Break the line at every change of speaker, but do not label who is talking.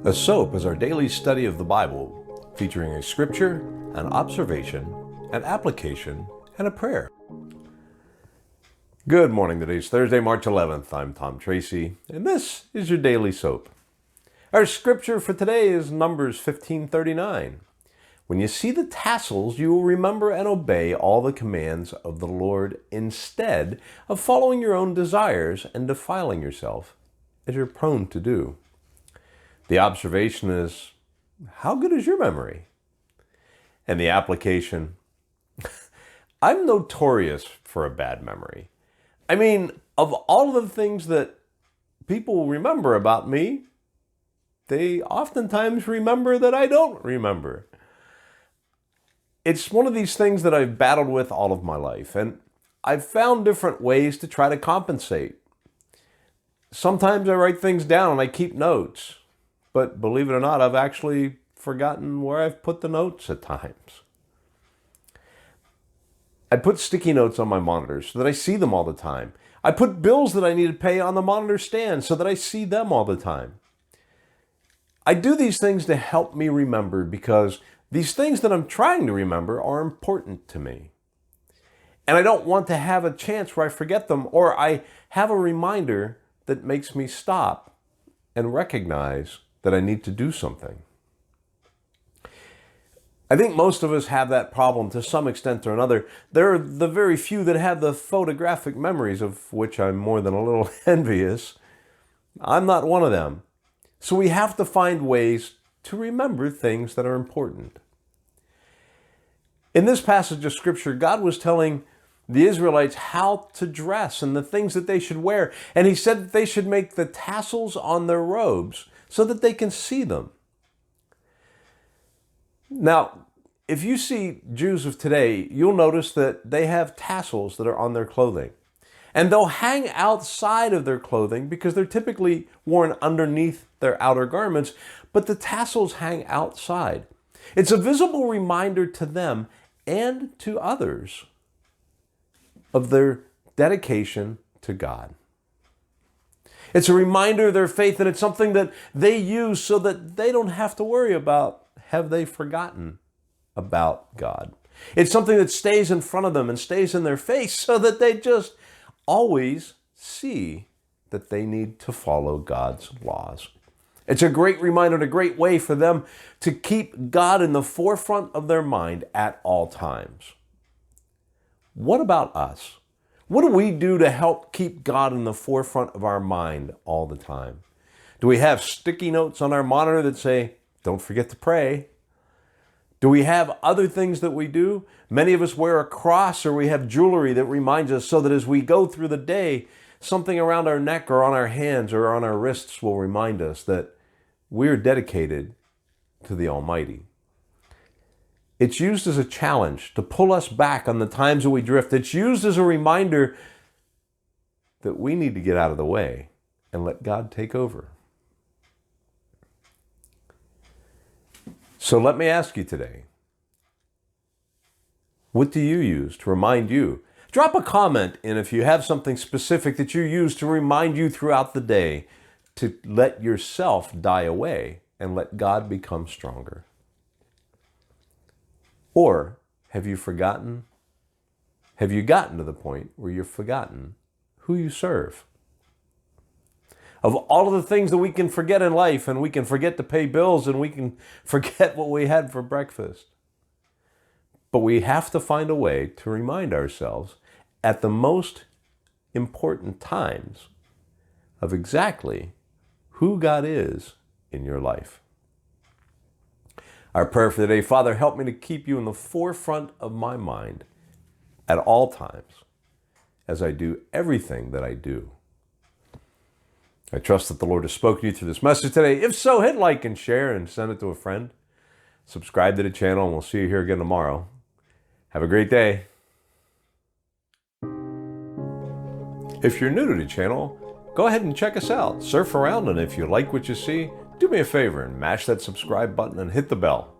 S.O.A.P is our daily study of the Bible, featuring a scripture, an observation, an application, and a prayer. Good morning. Today's Thursday, March 11th. I'm Tom Tracy, and this is your daily S.O.A.P. Our scripture for today is Numbers 15:39. When you see the tassels, you will remember and obey all the commands of the Lord instead of following your own desires and defiling yourself, as you're prone to do. The observation is, how good is your memory? And the application, I'm notorious for a bad memory. I mean, of all of the things that people remember about me, they oftentimes remember that I don't remember. It's one of these things that I've battled with all of my life, and I've found different ways to try to compensate. Sometimes I write things down and I keep notes. But believe it or not, I've actually forgotten where I've put the notes at times. I put sticky notes on my monitors so that I see them all the time. I put bills that I need to pay on the monitor stand so that I see them all the time. I do these things to help me remember because these things that I'm trying to remember are important to me. And I don't want to have a chance where I forget them, or I have a reminder that makes me stop and recognize that I need to do something. I think most of us have that problem to some extent or another. There are the very few that have the photographic memories, of which I'm more than a little envious. I'm not one of them. So we have to find ways to remember things that are important. In this passage of Scripture, God was telling the Israelites how to dress and the things that they should wear. And He said that they should make the tassels on their robes so that they can see them. Now, if you see Jews of today, you'll notice that they have tassels that are on their clothing. And they'll hang outside of their clothing because they're typically worn underneath their outer garments, but the tassels hang outside. It's a visible reminder to them and to others of their dedication to God. It's a reminder of their faith, and it's something that they use so that they don't have to worry about, have they forgotten about God? It's something that stays in front of them and stays in their face so that they just always see that they need to follow God's laws. It's a great reminder and a great way for them to keep God in the forefront of their mind at all times. What about us? What do we do to help keep God in the forefront of our mind all the time? Do we have sticky notes on our monitor that say, don't forget to pray? Do we have other things that we do? Many of us wear a cross, or we have jewelry that reminds us so that as we go through the day, something around our neck or on our hands or on our wrists will remind us that we're dedicated to the Almighty. It's used as a challenge to pull us back on the times that we drift. It's used as a reminder that we need to get out of the way and let God take over. So let me ask you today, what do you use to remind you? Drop a comment in if you have something specific that you use to remind you throughout the day to let yourself die away and let God become stronger. Or have you forgotten? Have you gotten to the point where you've forgotten who you serve? Of all of the things that we can forget in life, and we can forget to pay bills, and we can forget what we had for breakfast. But we have to find a way to remind ourselves at the most important times of exactly who God is in your life. Our prayer for today: Father, help me to keep you in the forefront of my mind at all times as I do everything that I do. I trust that the Lord has spoken to you through this message today. If so, hit like and share and send it to a friend. Subscribe to the channel, and we'll see you here again tomorrow. Have a great day. If you're new to the channel, go ahead and check us out. Surf around, and if you like what you see, do me a favor and mash that subscribe button and hit the bell.